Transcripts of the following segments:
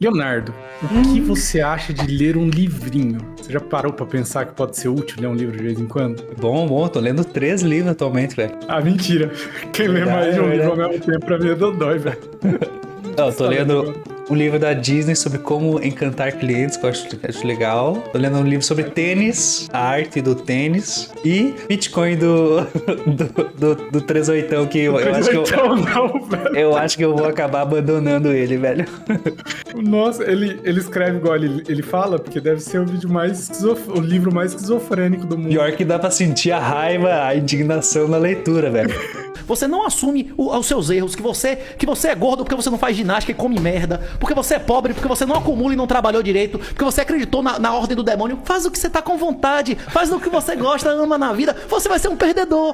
Leonardo, o que você acha de ler um livrinho? Você já parou pra pensar que pode ser útil ler um livro de vez em quando? Bom, tô lendo 3 livros atualmente, velho. Ah, mentira. Quem lê mais de um livro ao mesmo tempo pra mim é dodói, velho. Eu tô lendo um livro da Disney sobre como encantar clientes, que eu acho legal. Tô lendo um livro sobre tênis, a arte do tênis. E Bitcoin do 38, que eu acho que eu vou acabar abandonando ele, velho. Nossa, ele escreve igual ele fala, porque deve ser o livro mais esquizofrênico do mundo. Pior que dá pra sentir a raiva, a indignação na leitura, velho. Você não assume os seus erros, que você é gordo porque você não faz ginástica e come merda, porque você é pobre, porque você não acumula e não trabalhou direito, porque você acreditou na ordem do demônio. Faz o que você tá com vontade, faz o que você gosta, ama na vida, você vai ser um perdedor.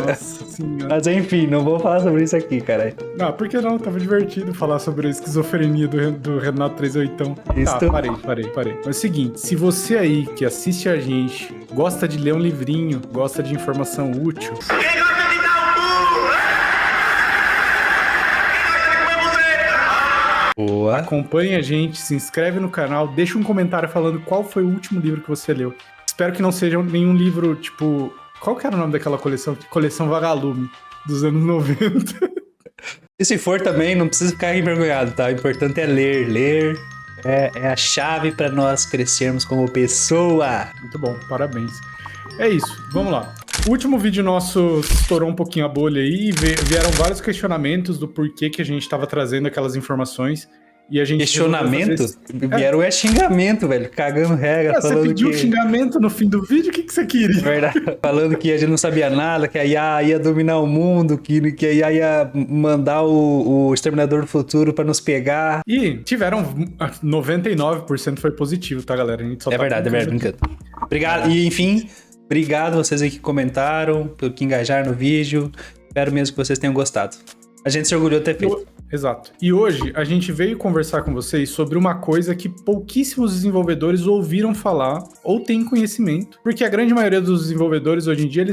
Nossa senhora. Mas enfim, não vou falar sobre isso aqui, cara. Não, por que não? Tava divertido falar sobre a esquizofrenia do Renato 38. Isso. Tá, parei. Mas é o seguinte, se você aí que assiste a gente gosta de ler um livrinho, gosta de informação útil... Boa. Acompanhe a gente, se inscreve no canal, deixa um comentário falando qual foi o último livro que você leu. Espero que não seja nenhum livro, tipo... Qual que era o nome daquela coleção? Coleção Vagalume, dos anos 90. E se for também, não precisa ficar envergonhado, tá? O importante é ler. Ler é a chave pra nós crescermos como pessoa. Muito bom, parabéns. É isso, vamos lá. O último vídeo nosso estourou um pouquinho a bolha aí e vieram vários questionamentos do porquê que a gente estava trazendo aquelas informações. E a gente questionamento? Vieram xingamento, velho. Cagando regra, falando que... Você pediu xingamento no fim do vídeo? O que você queria? Verdade. Falando que a gente não sabia nada, que a IA ia dominar o mundo, que a IA ia mandar o Exterminador do Futuro pra nos pegar. E tiveram... 99% foi positivo, tá, galera? A gente só é verdade. Obrigado. E, enfim... Obrigado vocês aí que comentaram, pelo que engajaram no vídeo. Espero mesmo que vocês tenham gostado. A gente se orgulhou de ter feito. Exato. E hoje a gente veio conversar com vocês sobre uma coisa que pouquíssimos desenvolvedores ouviram falar ou têm conhecimento, porque a grande maioria dos desenvolvedores hoje em dia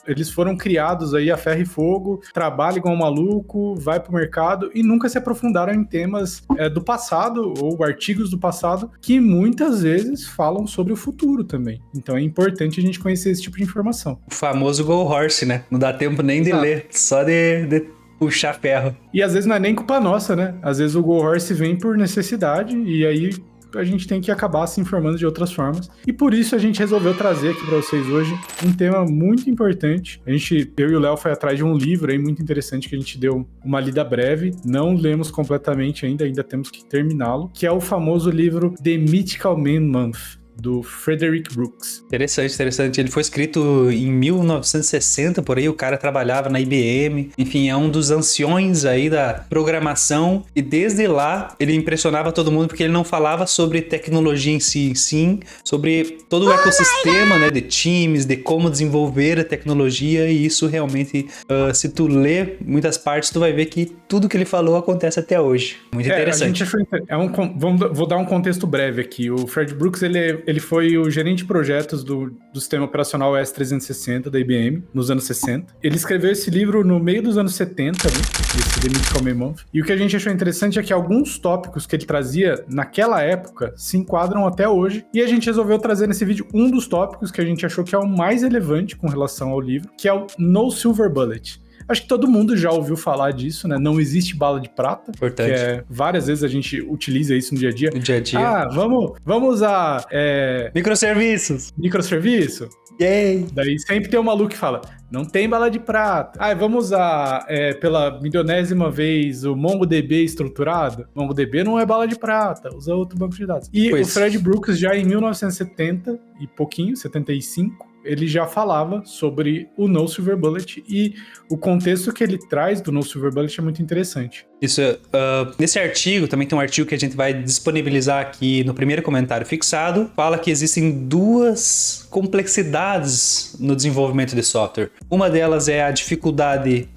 eles foram criados aí a ferro e fogo, trabalham igual um maluco, vai pro mercado e nunca se aprofundaram em temas do passado ou artigos do passado que muitas vezes falam sobre o futuro também. Então é importante a gente conhecer esse tipo de informação. O famoso Go Horse, né? Não dá tempo nem de ler, só de puxar ferro. E às vezes não é nem culpa nossa, né? Às vezes o Go Horse vem por necessidade e aí a gente tem que acabar se informando de outras formas. E por isso a gente resolveu trazer aqui para vocês hoje um tema muito importante. Eu e o Léo foi atrás de um livro aí muito interessante que a gente deu uma lida breve. Não lemos completamente ainda temos que terminá-lo, que é o famoso livro The Mythical Man Month, do Frederick Brooks. Interessante. Ele foi escrito em 1960, por aí o cara trabalhava na IBM. Enfim, é um dos anciões aí da programação. E desde lá, ele impressionava todo mundo porque ele não falava sobre tecnologia em si, sim sobre todo o ecossistema, né, de times, de como desenvolver a tecnologia. E isso realmente, se tu ler muitas partes, tu vai ver que tudo que ele falou acontece até hoje. Muito interessante. Vou dar um contexto breve aqui. O Fred Brooks, ele foi o gerente de projetos do sistema operacional S360 da IBM, nos anos 60. Ele escreveu esse livro no meio dos anos 70, né, esse The Mythical Man Month. E o que a gente achou interessante é que alguns tópicos que ele trazia naquela época se enquadram até hoje. E a gente resolveu trazer nesse vídeo um dos tópicos que a gente achou que é o mais relevante com relação ao livro, que é o No Silver Bullet. Acho que todo mundo já ouviu falar disso, né? Não existe bala de prata. Importante. Várias vezes a gente utiliza isso no dia a dia. No dia a dia. Ah, vamos usar... Microserviços. Microserviço? Yay! Daí sempre tem um maluco que fala, não tem bala de prata. Ah, vamos usar pela milionésima vez o MongoDB estruturado? MongoDB não é bala de prata, usa outro banco de dados. E o Fred Brooks já em 1970 e pouquinho, 75, ele já falava sobre o No Silver Bullet e o contexto que ele traz do No Silver Bullet é muito interessante. Isso, nesse artigo, também tem um artigo que a gente vai disponibilizar aqui no primeiro comentário fixado, fala que existem duas complexidades no desenvolvimento de software. Uma delas é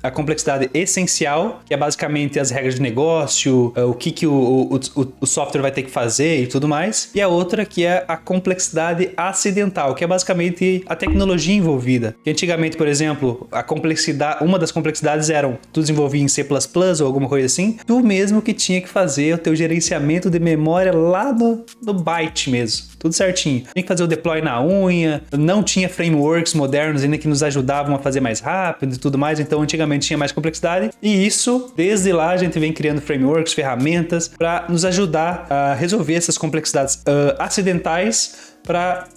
a complexidade essencial, que é basicamente as regras de negócio, o que o software vai ter que fazer e tudo mais. E a outra que é a complexidade acidental, que é basicamente a tecnologia envolvida. Que antigamente, por exemplo, uma das complexidades eram tu desenvolvia em C++ ou alguma coisa assim, tu mesmo que tinha que fazer o teu gerenciamento de memória lá no byte mesmo, tudo certinho. Tinha que fazer o deploy na unha, não tinha frameworks modernos ainda que nos ajudavam a fazer mais rápido e tudo mais, então antigamente tinha mais complexidade, e isso, desde lá a gente vem criando frameworks, ferramentas para nos ajudar a resolver essas complexidades acidentais para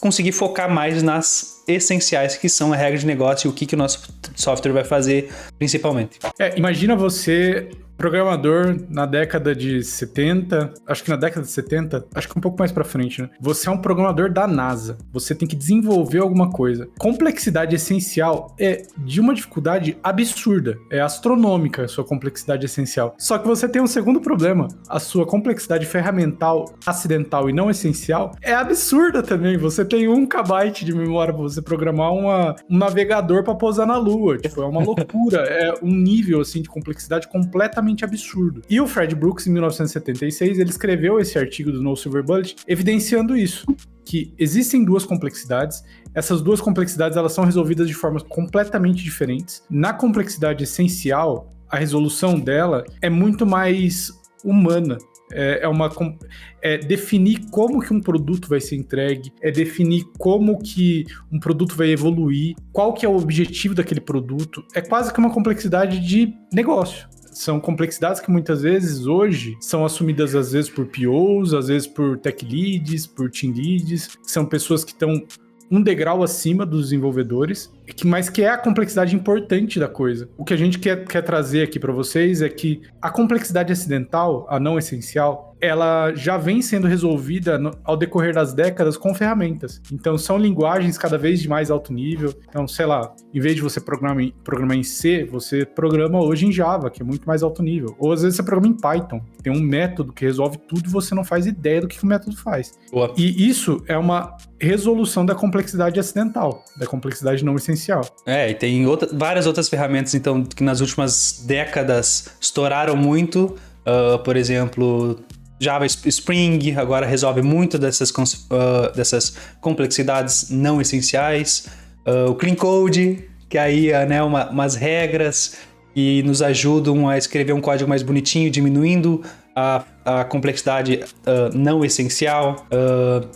conseguir focar mais nas essenciais, que são a regra de negócio e o que o nosso software vai fazer principalmente. Imagina você, programador na década de 70, acho que na década de 70, acho que um pouco mais pra frente, né? Você é um programador da NASA, você tem que desenvolver alguma coisa. Complexidade essencial é de uma dificuldade absurda, é astronômica a sua complexidade essencial. Só que você tem um segundo problema, a sua complexidade ferramental, acidental e não essencial é absurda também. Você tem 1 KB de memória pra você programar um navegador pra pousar na Lua, tipo, é uma loucura, é um nível assim de complexidade completamente absurdo. E o Fred Brooks, em 1976, ele escreveu esse artigo do No Silver Bullet, evidenciando isso, que existem 2 complexidades, essas 2 complexidades elas são resolvidas de formas completamente diferentes. Na complexidade essencial, a resolução dela é muito mais humana. É definir como que um produto vai ser entregue, é definir como que um produto vai evoluir, qual que é o objetivo daquele produto. É quase que uma complexidade de negócio. São complexidades que muitas vezes hoje são assumidas às vezes por POs, às vezes por tech leads, por team leads, são pessoas que estão um degrau acima dos desenvolvedores, mas que é a complexidade importante da coisa. O que a gente quer trazer aqui para vocês é que a complexidade acidental, a não essencial, ela já vem sendo resolvida ao decorrer das décadas com ferramentas. Então, são linguagens cada vez de mais alto nível. Então, sei lá, em vez de você programar em C, você programa hoje em Java, que é muito mais alto nível. Ou, às vezes, você programa em Python. Tem um método que resolve tudo e você não faz ideia do que o método faz. Boa. E isso é uma resolução da complexidade acidental, da complexidade não essencial. E tem várias outras ferramentas, então, que nas últimas décadas estouraram muito. Por exemplo, Java Spring agora resolve muito dessas complexidades não essenciais. O Clean Code, que aí é umas regras que nos ajudam a escrever um código mais bonitinho, diminuindo a complexidade não essencial.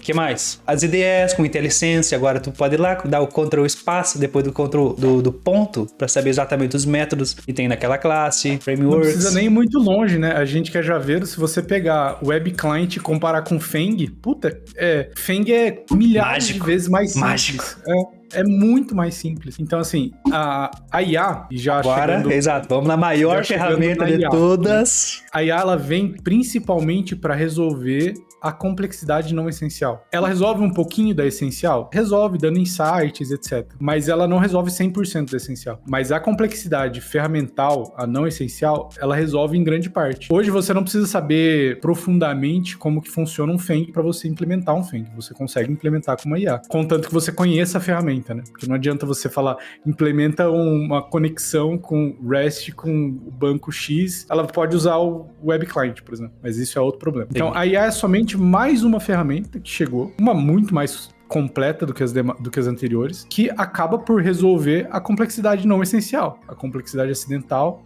Que mais? As IDEs com IntelliSense, agora tu pode ir lá dar o Ctrl espaço depois do Ctrl do ponto para saber exatamente os métodos que tem naquela classe, frameworks. Não precisa nem ir muito longe, né? A gente que é javeiro, se você pegar o Web Client e comparar com Fang, Fang é milhares de vezes mais simples. Mágico. É muito mais simples. Então, assim, a IA já agora, chegando... Exato, vamos na maior ferramenta de todas. A IA, ela vem principalmente para resolver a complexidade não essencial. Ela resolve um pouquinho da essencial? Resolve, dando insights, etc. Mas ela não resolve 100% do essencial. Mas a complexidade ferramental, a não essencial, ela resolve em grande parte. Hoje você não precisa saber profundamente como que funciona um Fang para você implementar um Fang. Você consegue implementar com uma IA. Contanto que você conheça a ferramenta, né? Porque não adianta você falar, implementa uma conexão com REST com o banco X, ela pode usar o Web Client, por exemplo. Mas isso é outro problema. Então, a IA é somente mais uma ferramenta que chegou, uma muito mais completa do que as anteriores, que acaba por resolver a complexidade não essencial, a complexidade acidental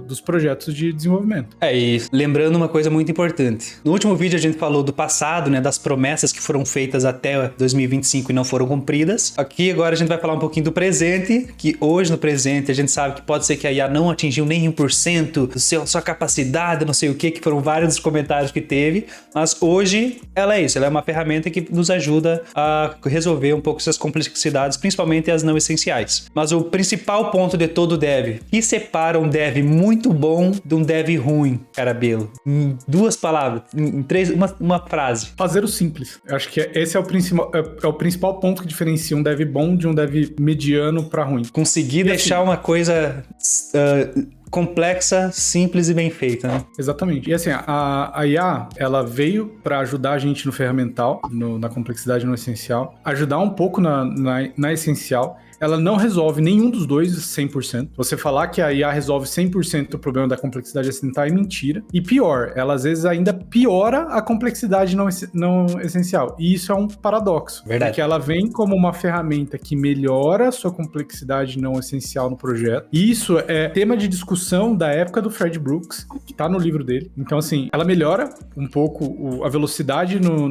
dos projetos de desenvolvimento. E lembrando uma coisa muito importante. No último vídeo a gente falou do passado, né, das promessas que foram feitas até 2025 e não foram cumpridas. Aqui agora a gente vai falar um pouquinho do presente, que hoje no presente a gente sabe que pode ser que a IA não atingiu nem 1% da sua capacidade, não sei o que foram vários dos comentários que teve, mas hoje ela é isso, ela é uma ferramenta que nos ajuda a resolver um pouco essas complexidades, principalmente as não essenciais. Mas o principal ponto de todo dev, que separa um dev muito bom de um dev ruim, Carabelo? Em 2 palavras, em 3, uma frase. Fazer o simples. Eu acho que esse é o principal ponto que diferencia um dev bom de um dev mediano para ruim. Conseguir deixar uma coisa complexa, simples e bem feita, né? Exatamente. E assim, a IA, ela veio para ajudar a gente no ferramental, na complexidade no essencial, ajudar um pouco na essencial. Ela não resolve nenhum dos dois 100%. Você falar que a IA resolve 100% do problema da complexidade acidental é mentira. E pior, ela às vezes ainda piora a complexidade não essencial. E isso é um paradoxo. Verdade. Porque ela vem como uma ferramenta que melhora a sua complexidade não essencial no projeto. E isso é tema de discussão da época do Fred Brooks, que tá no livro dele. Então, assim, ela melhora um pouco a velocidade no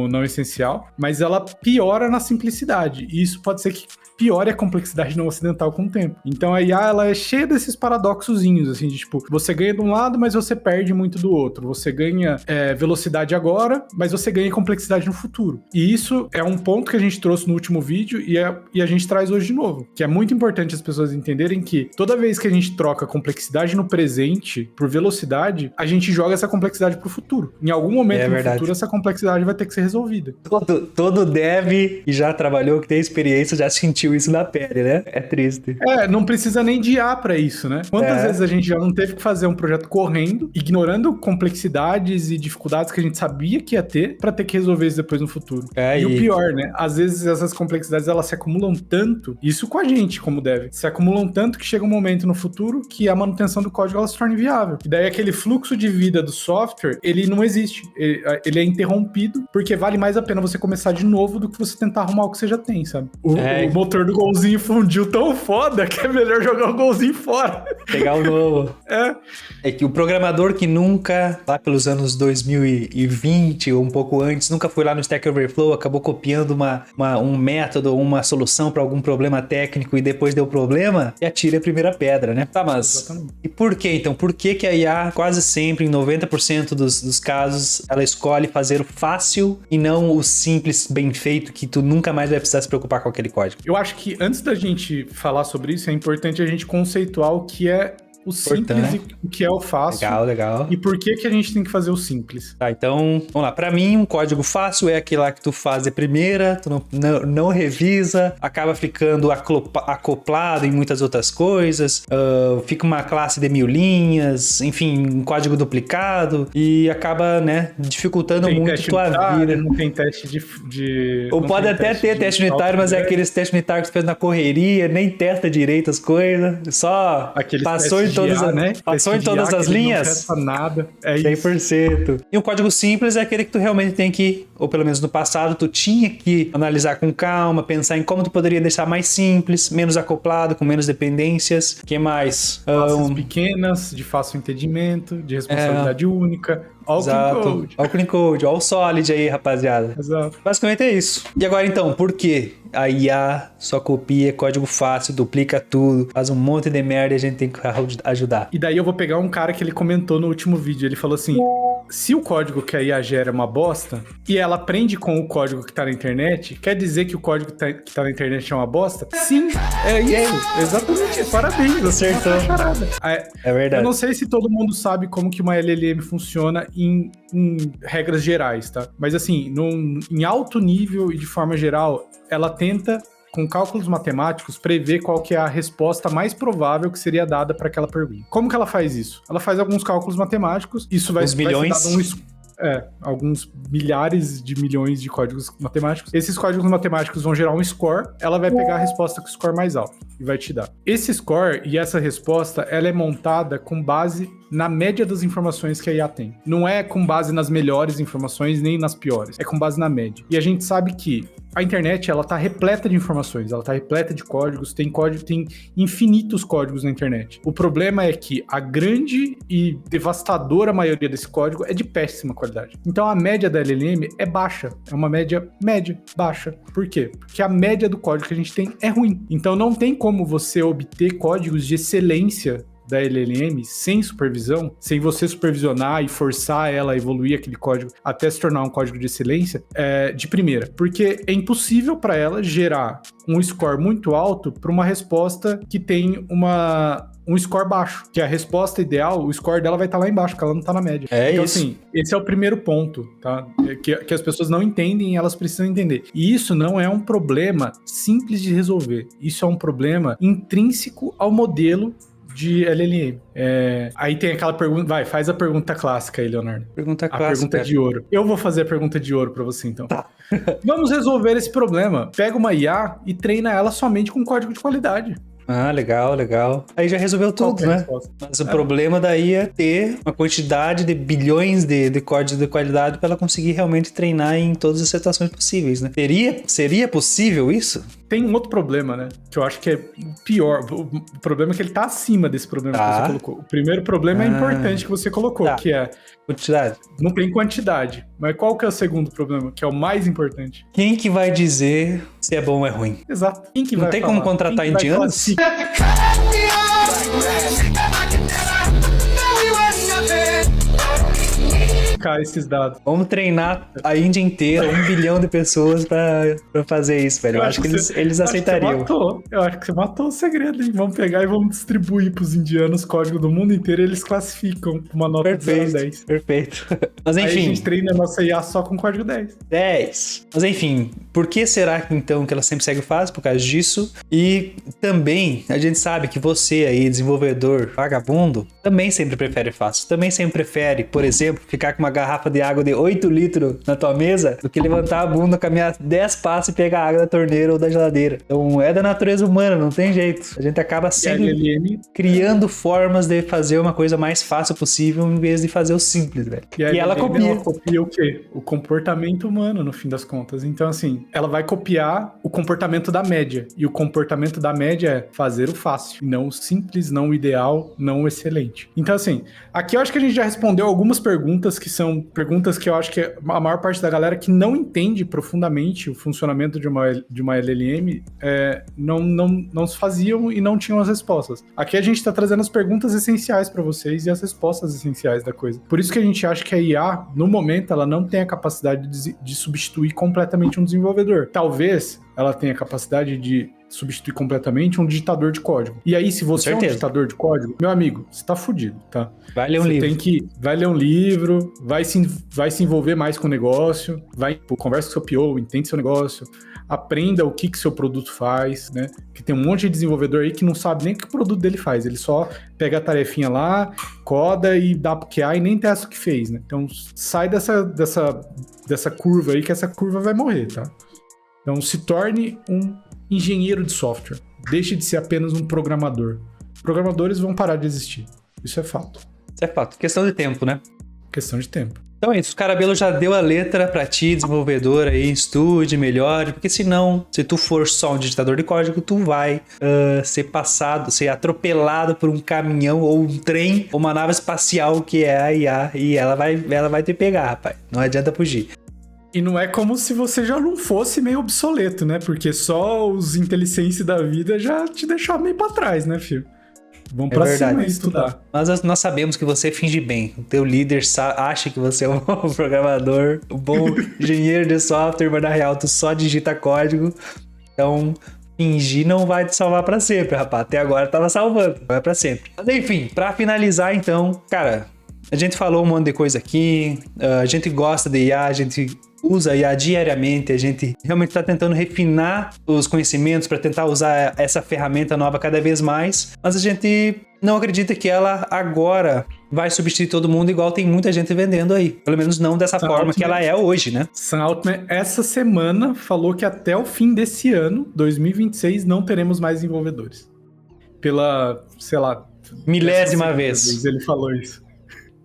não essencial, mas ela piora na simplicidade. E isso pode ser que piore a complexidade não ocidental com o tempo. Então a IA, ela é cheia desses paradoxozinhos, assim, de tipo, você ganha de um lado, mas você perde muito do outro. Você ganha velocidade agora, mas você ganha complexidade no futuro. E isso é um ponto que a gente trouxe no último vídeo e a gente traz hoje de novo, que é muito importante as pessoas entenderem que toda vez que a gente troca complexidade no presente por velocidade, a gente joga essa complexidade pro futuro. Em algum momento no futuro, essa complexidade vai ter que ser resolvida. Todo dev que já trabalhou, que tem experiência, já sentiu isso na pele, né? É triste. Não precisa nem de IA pra isso, né? Quantas vezes a gente já não teve que fazer um projeto correndo, ignorando complexidades e dificuldades que a gente sabia que ia ter, pra ter que resolver isso depois no futuro. E o pior, né? Às vezes essas complexidades, elas se acumulam tanto, isso com a gente como dev, se acumulam tanto que chega um momento no futuro que a manutenção do código, ela se torna inviável. E daí aquele fluxo de vida do software, ele não existe. Ele é interrompido, porque vale mais a pena você começar de novo do que você tentar arrumar o que você já tem, sabe? O motor do golzinho fundiu tão foda que é melhor jogar o golzinho fora. Pegar o novo. É que o programador que nunca, lá pelos anos 2020 ou um pouco antes, nunca foi lá no Stack Overflow, acabou copiando um método ou uma solução para algum problema técnico e depois deu problema, e atira a primeira pedra, né? Tá, mas exatamente. E por que então? Por que a IA quase sempre, em 90% dos casos, ela escolhe fazer o fácil e não o simples, bem feito, que tu nunca mais vai precisar se preocupar com aquele código? Eu acho que antes da gente falar sobre isso, é importante a gente conceituar o que é o simples e o que é o fácil. Legal. E por que a gente tem que fazer o simples. Tá, então, vamos lá. Pra mim, um código fácil é aquele lá que tu faz de primeira, tu não revisa, acaba ficando acoplado em muitas outras coisas, fica uma classe de 1000 linhas, enfim, um código duplicado e acaba, né, dificultando muito tua vida. Não tem teste de Ou pode até ter teste unitário, mas é aqueles testes unitários que tu fez na correria, nem testa direito as coisas, só aqueles passou em passou em todas as linhas? Não nada. É 100%. Isso. E um código simples é aquele que tu realmente tem que, ou pelo menos no passado, tu tinha que analisar com calma, pensar em como tu poderia deixar mais simples, menos acoplado, com menos dependências. O que mais? Classes pequenas, de fácil entendimento, de responsabilidade única. All Clean Code. All Clean Code, All Solid aí, rapaziada. Exato. Basicamente é isso. E agora então, por quê? A IA só copia código fácil, duplica tudo, faz um monte de merda e a gente tem que ajudar. E daí eu vou pegar um cara que ele comentou no último vídeo, ele falou assim, se o código que a IA gera é uma bosta, e ela aprende com o código que tá na internet, quer dizer que o código que tá na internet é uma bosta? Sim, é isso. Exatamente, parabéns, acertou. É verdade. Eu não sei se todo mundo sabe como que uma LLM funciona em regras gerais, tá? Mas assim, em alto nível e de forma geral, ela tenta, com cálculos matemáticos, prever qual que é a resposta mais provável que seria dada para aquela pergunta. Como que ela faz isso? Ela faz alguns cálculos matemáticos, isso vai ser dado alguns milhares de milhões de códigos matemáticos. Esses códigos matemáticos vão gerar um score, ela vai pegar a resposta com o score mais alto e vai te dar. Esse score e essa resposta, ela é montada com base na média das informações que a IA tem. Não é com base nas melhores informações, nem nas piores. É com base na média. E a gente sabe que a internet, ela tá repleta de informações, ela tá repleta de códigos, tem infinitos códigos na internet. O problema é que a grande e devastadora maioria desse código é de péssima qualidade. Então a média da LLM é baixa, é uma média baixa. Por quê? Porque a média do código que a gente tem é ruim. Então não tem como você obter códigos de excelência da LLM sem supervisão, sem você supervisionar e forçar ela a evoluir aquele código até se tornar um código de excelência, de primeira. Porque é impossível para ela gerar um score muito alto para uma resposta que tem um score baixo, que a resposta ideal, o score dela vai estar lá embaixo, porque ela não está na média. Então, isso. Assim, esse é o primeiro ponto, tá? Que as pessoas não entendem e elas precisam entender. E isso não é um problema simples de resolver. Isso é um problema intrínseco ao modelo de LLM. Aí tem aquela pergunta, faz a pergunta clássica aí, Leonardo. Pergunta A clássica. pergunta de ouro. Eu vou fazer a pergunta de ouro pra você, então. Tá. Vamos resolver esse problema. Pega uma IA e treina ela somente com código de qualidade. Ah, legal. Aí já resolveu tudo, né? Mas o problema daí é ter uma quantidade de bilhões de códigos de qualidade para ela conseguir realmente treinar em todas as situações possíveis, né? Seria possível isso? Tem um outro problema, né? Que eu acho que é o pior. O problema é que ele tá acima desse problema que você colocou. O primeiro problema é importante que você colocou, que é... Quantidade. Não tem quantidade. Mas qual que é o segundo problema, que é o mais importante? Quem que vai dizer se é bom ou é ruim? Exato. Quem que Não vai tem falar? como contratar indianos? Esses dados. Vamos treinar a Índia inteira, 1 bilhão de pessoas pra fazer isso, velho. Eu acho que eles aceitariam. Eu acho que você matou o segredo, hein? Vamos pegar e vamos distribuir pros indianos o código do mundo inteiro e eles classificam uma nota de 0 a 10. Perfeito. Mas enfim. Aí a gente treina a nossa IA só com código 10. 10. Mas enfim, por que será que então que ela sempre segue o fácil? Por causa disso. E também, a gente sabe que você aí, desenvolvedor vagabundo, também sempre prefere fácil. Também sempre prefere, por exemplo, ficar com uma garrafa de água de 8 litros na tua mesa do que levantar a bunda, caminhar 10 passos e pegar água da torneira ou da geladeira. Então é da natureza humana, não tem jeito. A gente acaba sempre criando formas de fazer uma coisa mais fácil possível em vez de fazer o simples, velho. E ela copia o quê? O comportamento humano, no fim das contas. Então, assim, ela vai copiar o comportamento da média. E o comportamento da média é fazer o fácil, não o simples, não o ideal, não o excelente. Então, assim, aqui eu acho que a gente já respondeu algumas perguntas que são perguntas que eu acho que a maior parte da galera que não entende profundamente o funcionamento de uma LLM não se faziam e não tinham as respostas. Aqui a gente está trazendo as perguntas essenciais para vocês e as respostas essenciais da coisa. Por isso que a gente acha que a IA, no momento, ela não tem a capacidade de substituir completamente um desenvolvedor. Talvez ela tenha a capacidade de substituir completamente um digitador de código. E aí, se você é um digitador de código, meu amigo, você tá fudido, tá? Vai ler um livro. Vai ler um livro, vai se envolver mais com o negócio, conversa com seu PO, entende seu negócio, aprenda o que seu produto faz, né? Que tem um monte de desenvolvedor aí que não sabe nem o que o produto dele faz, ele só pega a tarefinha lá, coda e dá pro QA e nem testa o que fez, né? Então, sai dessa curva aí, que essa curva vai morrer, tá? Então, se torne um engenheiro de software. Deixe de ser apenas um programador. Programadores vão parar de existir. Isso é fato. Isso é fato. Questão de tempo, né? Questão de tempo. Então é isso. O Scarabello já deu a letra pra ti, desenvolvedor aí, estude, melhore, porque senão, se tu for só um digitador de código, tu vai ser atropelado por um caminhão ou um trem ou uma nave espacial que é a IA e ela vai te pegar, rapaz. Não adianta fugir. E não é como se você já não fosse meio obsoleto, né? Porque só os IntelliSense da vida já te deixou meio pra trás, né, filho? Vamos pra cima e estudar. Mas nós sabemos que você finge bem. O teu líder acha que você é um bom programador, um bom engenheiro de software, mas na real tu só digita código. Então, fingir não vai te salvar pra sempre, rapaz. Até agora tava salvando, não é pra sempre. Mas enfim, pra finalizar então, cara, a gente falou um monte de coisa aqui, a gente gosta de IA, a gente usa IA diariamente, a gente realmente está tentando refinar os conhecimentos para tentar usar essa ferramenta nova cada vez mais, mas a gente não acredita que ela agora vai substituir todo mundo igual tem muita gente vendendo aí. Pelo menos não dessa forma que ela é hoje, né? Sam Altman, essa semana, falou que até o fim desse ano, 2026, não teremos mais desenvolvedores. Pela, sei lá... milésima vez. Ele falou isso.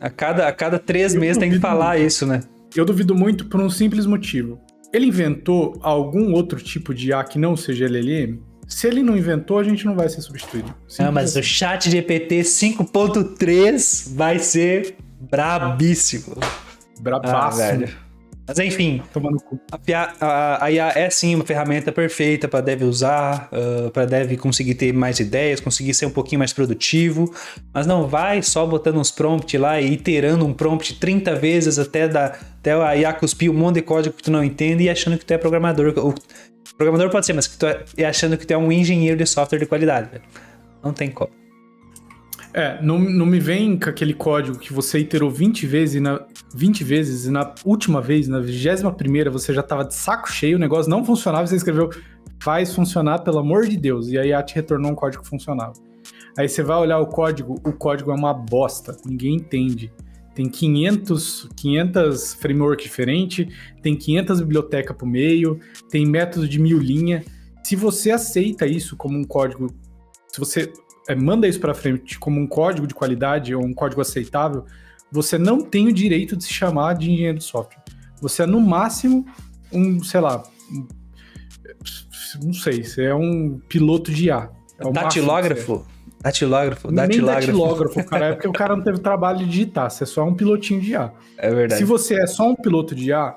A cada 3 meses tem que falar isso, né? Eu duvido muito por um simples motivo. Ele inventou algum outro tipo de IA que não seja LLM? Se ele não inventou, a gente não vai ser substituído. Mas o ChatGPT 5.3 vai ser brabíssimo. Brabaço. Velho. Mas enfim, tomando cu. A IA é sim uma ferramenta perfeita para dev usar, para dev conseguir ter mais ideias, conseguir ser um pouquinho mais produtivo, mas não vai só botando uns prompts lá e iterando um prompt 30 vezes até a IA cuspir um monte de código que tu não entende e achando que tu é programador. O programador pode ser, mas que tu é achando que tu é um engenheiro de software de qualidade, velho. Não tem como. Não me vem com aquele código que você iterou 20 vezes e na última vez, na 21ª, você já tava de saco cheio, o negócio não funcionava, você escreveu, faz funcionar, pelo amor de Deus, e aí a IA te retornou um código que funcionava. Aí você vai olhar o código é uma bosta, ninguém entende. Tem 500 frameworks diferentes, tem 500 bibliotecas pro meio, tem método de 1000 linhas. Se você aceita isso como um código, se você manda isso para frente como um código de qualidade ou um código aceitável, você não tem o direito de se chamar de engenheiro de software. Você é, no máximo, não sei, você é um piloto de IA. Datilógrafo? Nem datilógrafo, cara, é porque o cara não teve trabalho de digitar, você é só um pilotinho de IA. É verdade. Se você é só um piloto de IA,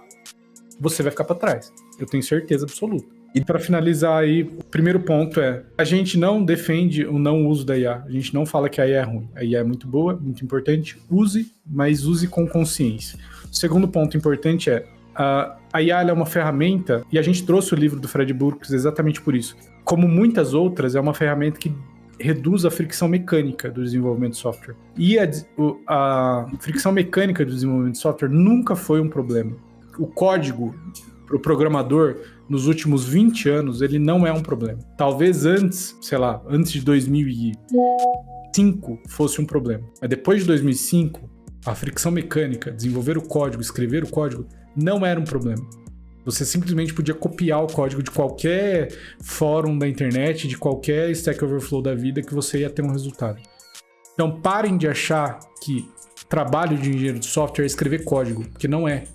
você vai ficar para trás. Eu tenho certeza absoluta. E para finalizar aí, o primeiro ponto a gente não defende o não uso da IA. A gente não fala que a IA é ruim. A IA é muito boa, muito importante. Use, mas use com consciência. O segundo ponto importante a IA é uma ferramenta, e a gente trouxe o livro do Fred Brooks exatamente por isso. Como muitas outras, é uma ferramenta que reduz a fricção mecânica do desenvolvimento de software. E a fricção mecânica do desenvolvimento de software nunca foi um problema. O código para o programador, nos últimos 20 anos, ele não é um problema. Talvez antes de 2005 fosse um problema. Mas depois de 2005, a fricção mecânica, desenvolver o código, escrever o código, não era um problema. Você simplesmente podia copiar o código de qualquer fórum da internet, de qualquer Stack Overflow da vida, que você ia ter um resultado. Então parem de achar que trabalho de engenheiro de software é escrever código, porque não é.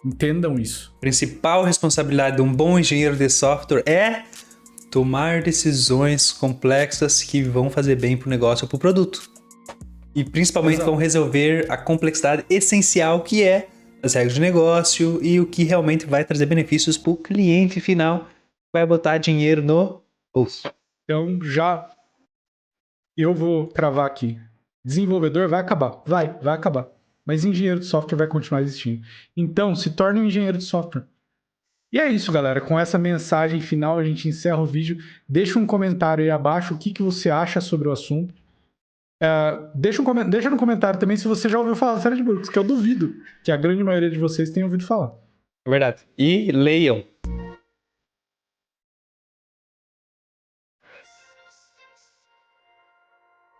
Entendam isso. A principal responsabilidade de um bom engenheiro de software é tomar decisões complexas que vão fazer bem para o negócio ou para o produto. E principalmente vão resolver a complexidade essencial que é as regras de negócio e o que realmente vai trazer benefícios para o cliente final, vai botar dinheiro no bolso. Então eu vou cravar aqui. Desenvolvedor vai acabar. Vai acabar. Mas engenheiro de software vai continuar existindo. Então, se torne um engenheiro de software. E é isso, galera. Com essa mensagem final, a gente encerra o vídeo. Deixa um comentário aí abaixo o que você acha sobre o assunto. Deixa no comentário também se você já ouviu falar da Fred Brooks, que eu duvido que a grande maioria de vocês tenha ouvido falar. É verdade. E leiam.